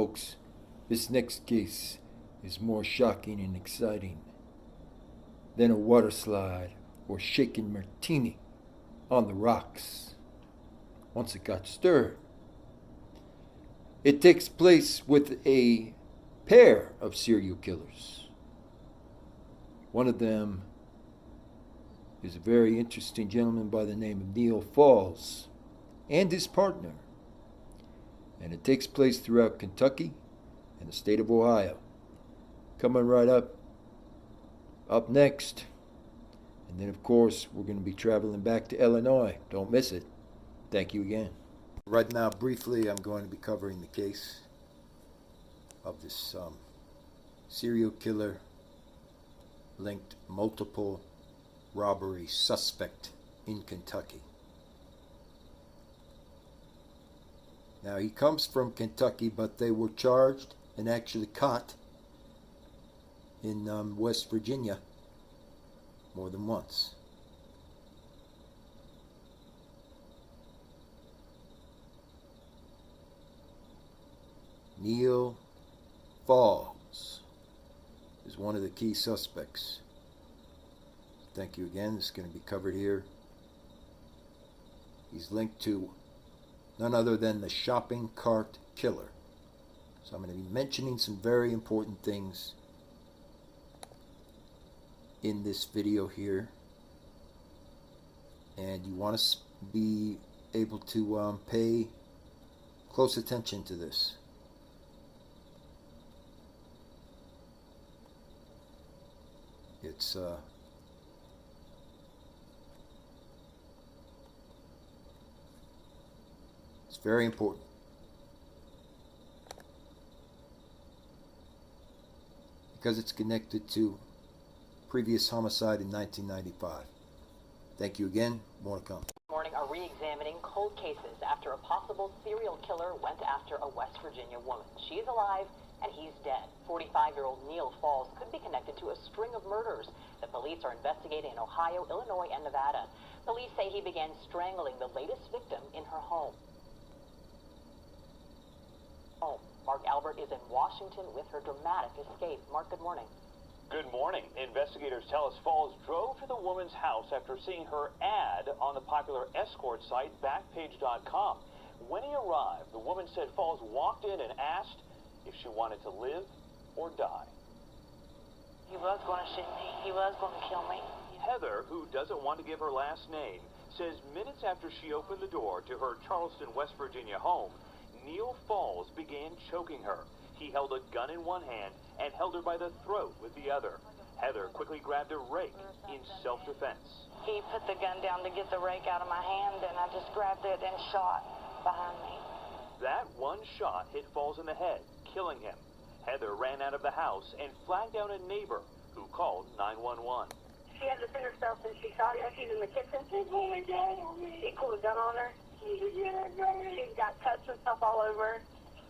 folks, this next case is more shocking and exciting than a water slide or shaken martini on the rocks once it got stirred. It takes place with a pair of serial killers. One of them is a very interesting gentleman by the name of Neal Falls and his partner. And it takes place throughout Kentucky and the state of Ohio. Coming right up next. And then, of course, we're going to be traveling back to Illinois. Don't miss it. Thank you again. Right now, briefly, I'm going to be covering the case of this serial killer linked multiple robbery suspect in Kentucky. Now, he comes from Kentucky, but they were charged and actually caught in West Virginia more than once. Neal Falls is one of the key suspects. Thank you again. This is going to be covered here. He's linked to none other than the shopping cart killer. So I'm going to be mentioning some very important things in this video here. And you want to be able to pay close attention to this. It's very important. Because it's connected to previous homicide in 1995. Thank you again. More to come. Morning are re-examining cold cases after a possible serial killer went after a West Virginia woman. She's alive and he's dead. 45-year-old Neal Falls could be connected to a string of murders that police are investigating in Ohio, Illinois, and Nevada. Police say he began strangling the latest victim in her home. Mark Albert is in Washington with her dramatic escape. Mark, good morning. Good morning. Investigators tell us Falls drove to the woman's house after seeing her ad on the popular escort site Backpage.com. When he arrived, the woman said Falls walked in and asked if she wanted to live or die. He was going to shoot me. He was going to kill me. Heather, who doesn't want to give her last name, says minutes after she opened the door to her Charleston, West Virginia home, Neal Falls began choking her. He held a gun in one hand and held her by the throat with the other. Heather quickly grabbed a rake in self-defense. He put the gun down to get the rake out of my hand, and I just grabbed it and shot behind me. That one shot hit Falls in the head, killing him. Heather ran out of the house and flagged down a neighbor who called 911. She had to defend herself and she shot her. She's in the kitchen. He pulled a gun on her. She's got cuts and stuff all over her.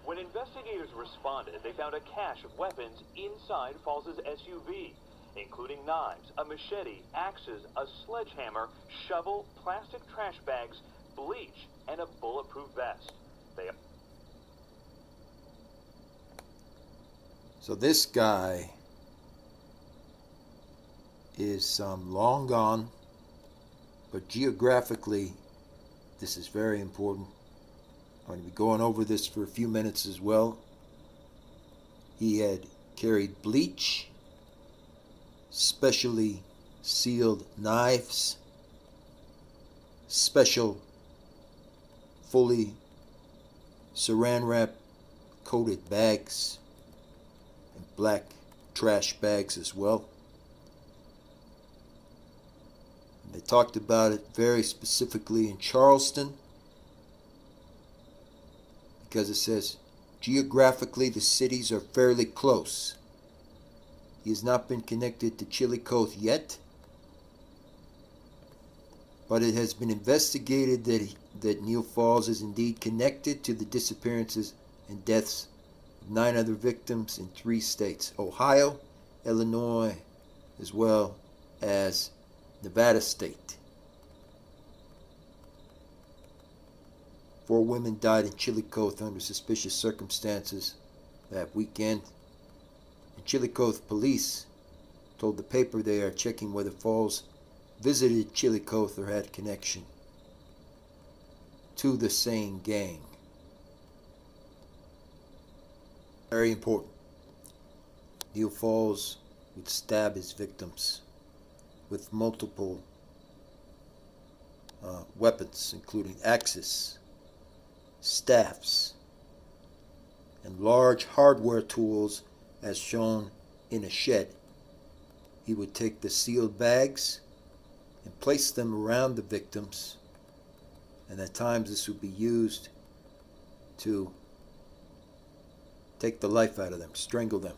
When investigators responded, they found a cache of weapons inside Falls' SUV, including knives, a machete, axes, a sledgehammer, shovel, plastic trash bags, bleach, and a bulletproof vest. So this guy is long gone, but geographically, this is very important. I'm going to be going over this for a few minutes as well. He had carried bleach, specially sealed knives, special fully saran wrap coated bags, and black trash bags as well. And they talked about it very specifically in Charleston, because it says geographically the cities are fairly close. He has not been connected to Chillicothe yet, but it has been investigated that Neal Falls is indeed connected to the disappearances and deaths of 9 other victims in 3 states: Ohio, Illinois, as well as Nevada State. 4 women died in Chillicothe under suspicious circumstances that weekend, and Chillicothe police told the paper they are checking whether Falls visited Chillicothe or had connection to the same gang. Very important. Neal Falls would stab his victims with multiple weapons, including axes, staffs, and large hardware tools as shown in a shed. He would take the sealed bags and place them around the victims, and at times this would be used to take the life out of them, strangle them.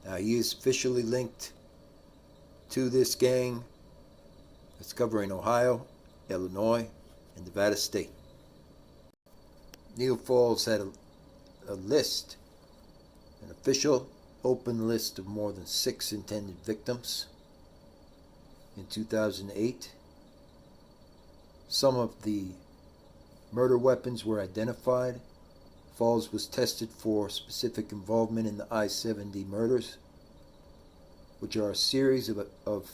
Now he is officially linked to this gang that's covering Ohio, Illinois, and Nevada State. Neal Falls had a list, an official open list of more than 6 intended victims. In 2008, some of the murder weapons were identified. Falls was tested for specific involvement in the I-70 murders, which are a series of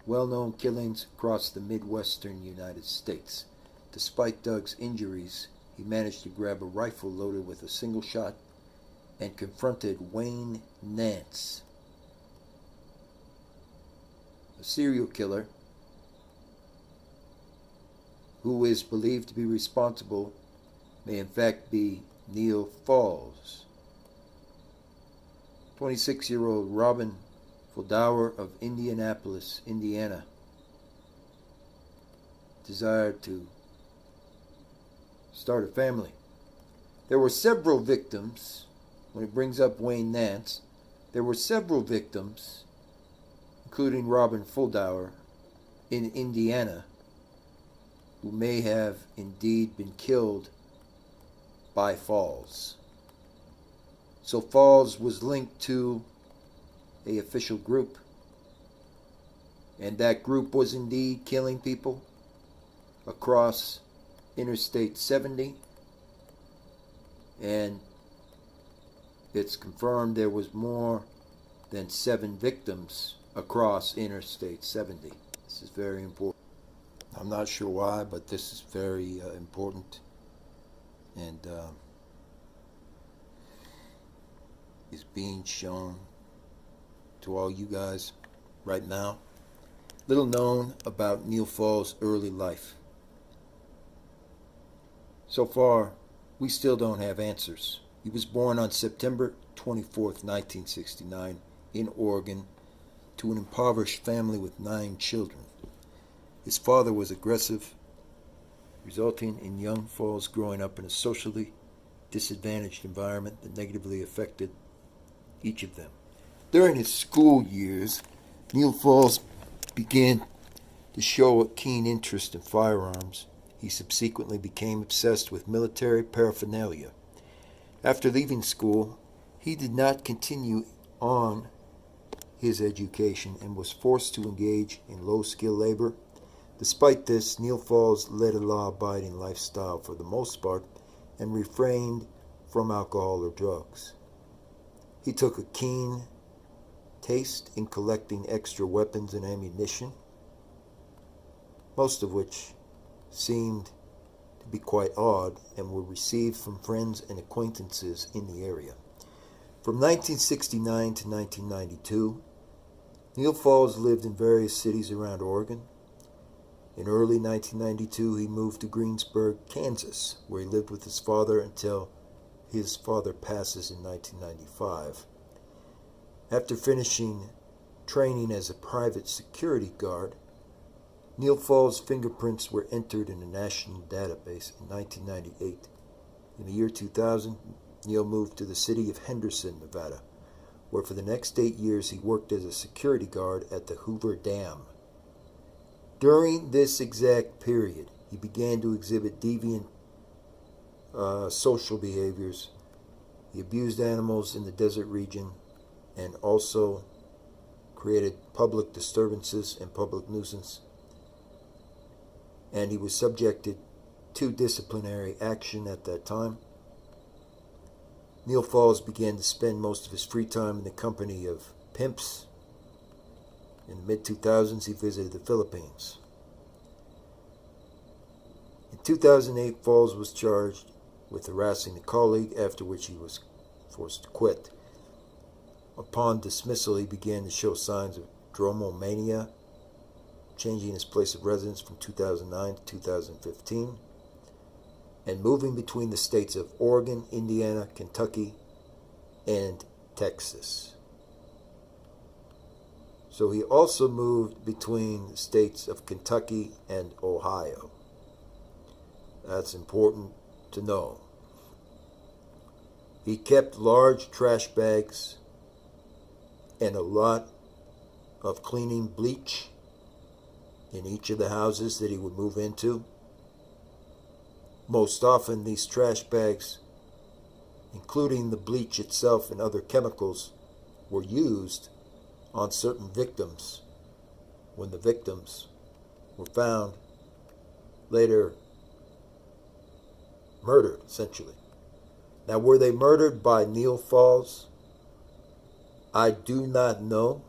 well-known killings across the Midwestern United States. Despite Doug's injuries, he managed to grab a rifle loaded with a single shot and confronted Wayne Nance, a serial killer who is believed to be responsible may in fact be Neal Falls. 26-year-old Robin Fuldaur of Indianapolis, Indiana, desired to start a family. There were several victims. When it brings up Wayne Nance, there were several victims, including Robin Fuldaur in Indiana, who may have indeed been killed by Falls. So Falls was linked to an official group, and that group was indeed killing people across Interstate 70, and it's confirmed there was more than 7 victims across Interstate 70. This is very important. I'm not sure why, but this is very important, and is being shown to all you guys right now. Little known about Neal Falls' early life. So far, we still don't have answers. He was born on September 24th, 1969, in Oregon, to an impoverished family with 9 children. His father was aggressive, resulting in young Falls growing up in a socially disadvantaged environment that negatively affected each of them. During his school years, Neal Falls began to show a keen interest in firearms. He subsequently became obsessed with military paraphernalia. After leaving school, he did not continue on his education and was forced to engage in low-skill labor. Despite this, Neal Falls led a law-abiding lifestyle for the most part and refrained from alcohol or drugs. He took a keen taste in collecting extra weapons and ammunition, most of which seemed to be quite odd and were received from friends and acquaintances in the area. From 1969 to 1992, Neal Falls lived in various cities around Oregon. In early 1992, he moved to Greensburg, Kansas, where he lived with his father until his father passes in 1995. After finishing training as a private security guard, Neal Falls' fingerprints were entered in a national database in 1998. In the year 2000, Neal moved to the city of Henderson, Nevada, where for the next 8 years he worked as a security guard at the Hoover Dam. During this exact period, he began to exhibit deviant social behaviors. He abused animals in the desert region and also created public disturbances and public nuisance. And he was subjected to disciplinary action at that time. Neal Falls began to spend most of his free time in the company of pimps. In the mid-2000s, he visited the Philippines. In 2008, Falls was charged with harassing a colleague, after which he was forced to quit. Upon dismissal, he began to show signs of dromomania, changing his place of residence from 2009 to 2015, and moving between the states of Oregon, Indiana, Kentucky, and Texas. So he also moved between the states of Kentucky and Ohio. That's important to know. He kept large trash bags and a lot of cleaning bleach in each of the houses that he would move into. Most often these trash bags, including the bleach itself and other chemicals, were used on certain victims when the victims were found later murdered, essentially. Now, were they murdered by Neal Falls? I do not know,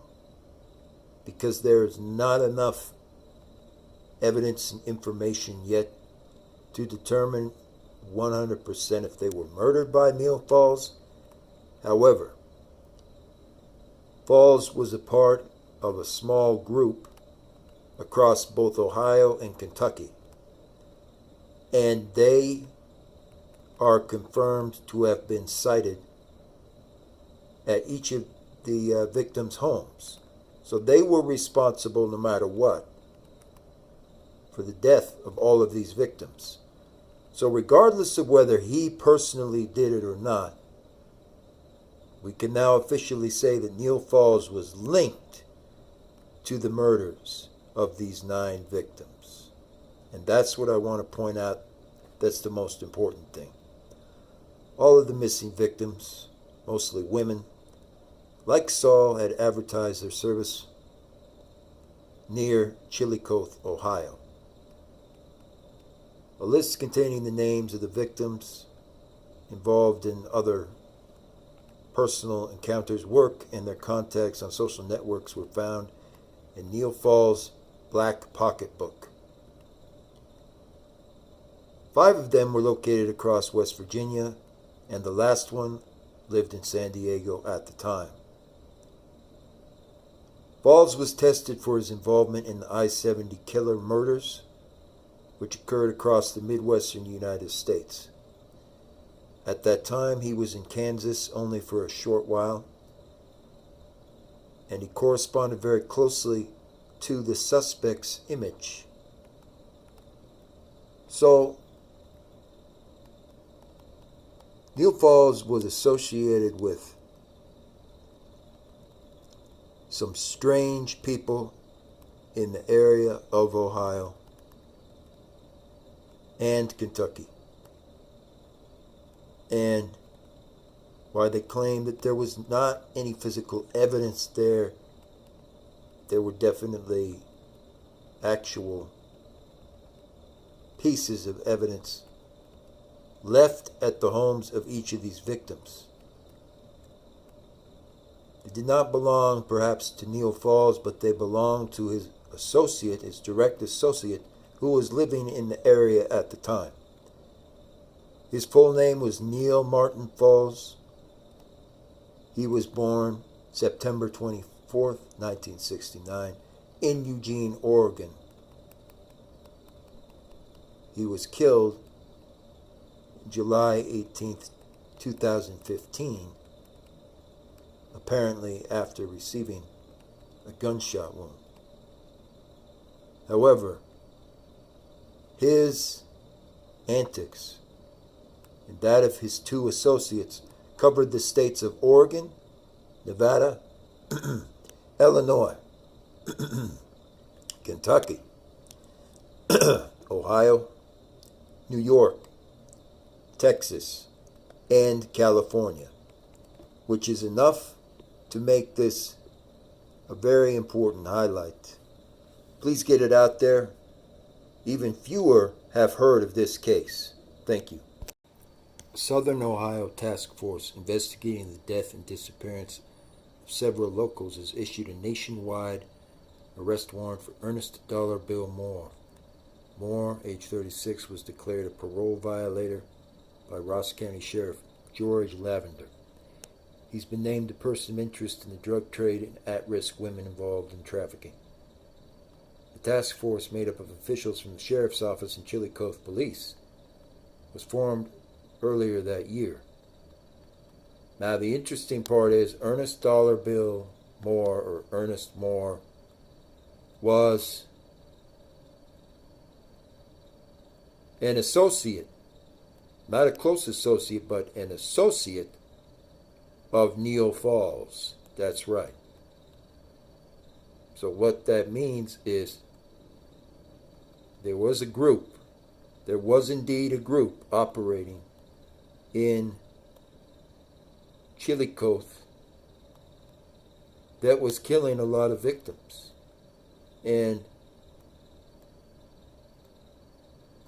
because there's not enough evidence and information yet to determine 100% if they were murdered by Neal Falls. However, Falls was a part of a small group across both Ohio and Kentucky, and they are confirmed to have been sighted at each of the victims' homes. So they were responsible, no matter what, for the death of all of these victims. So regardless of whether he personally did it or not, we can now officially say that Neal Falls was linked to the murders of these 9 victims. And that's what I want to point out. That's the most important thing. All of the missing victims, mostly women, like Saul, had advertised their service near Chillicothe, Ohio. A list containing the names of the victims involved in other personal encounters, work, and their contacts on social networks were found in Neal Falls' black pocketbook. 5 of them were located across West Virginia, and the last one lived in San Diego at the time. Falls was tested for his involvement in the I-70 killer murders, which occurred across the Midwestern United States. At that time, he was in Kansas only for a short while, and he corresponded very closely to the suspect's image. So, Neal Falls was associated with some strange people in the area of Ohio and Kentucky. And while they claimed that there was not any physical evidence there, there were definitely actual pieces of evidence left at the homes of each of these victims. They did not belong perhaps to Neal Falls, but they belonged to his associate, his direct associate, who was living in the area at the time. His full name was Neal Martin Falls. He was born September 24th, 1969, in Eugene, Oregon. He was killed July 18th, 2015, apparently after receiving a gunshot wound. However, his antics and that of his 2 associates covered the states of Oregon, Nevada, Illinois, Kentucky, Ohio, New York, Texas, and California, which is enough to make this a very important highlight. Please get it out there. Even fewer have heard of this case. Thank you. Southern Ohio Task Force investigating the death and disappearance of several locals has issued a nationwide arrest warrant for Ernest Dollar Bill Moore. Moore, age 36, was declared a parole violator by Ross County Sheriff George Lavender. He's been named a person of interest in the drug trade and at-risk women involved in trafficking. The task force, made up of officials from the Sheriff's Office and Chillicothe Police, was formed earlier that year. Now, the interesting part is Ernest Dollar Bill Moore, or Ernest Moore, was an associate, not a close associate, but an associate of Neal Falls. That's right. So what that means is there was indeed a group operating in Chillicothe that was killing a lot of victims. And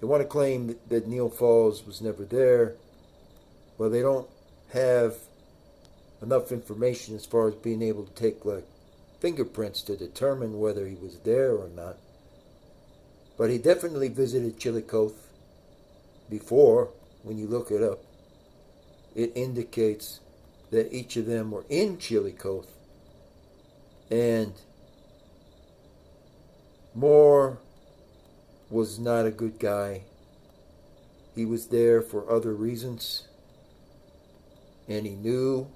they want to claim that Neal Falls was never there. Well, they don't have enough information as far as being able to take fingerprints to determine whether he was there or not. But he definitely visited Chillicothe before. When you look it up, it indicates that each of them were in Chillicothe. And Moore was not a good guy. He was there for other reasons. And he knew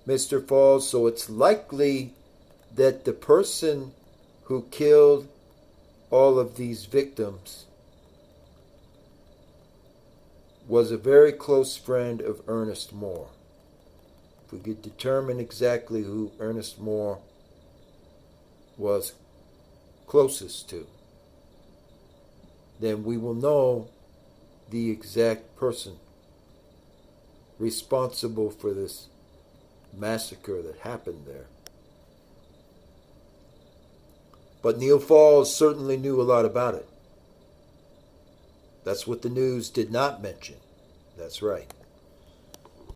Mr. Falls, so it's likely that the person who killed all of these victims was a very close friend of Ernest Moore. If we could determine exactly who Ernest Moore was closest to, then we will know the exact person responsible for this massacre that happened there. But Neal Falls certainly knew a lot about it. That's what the news did not mention. That's right.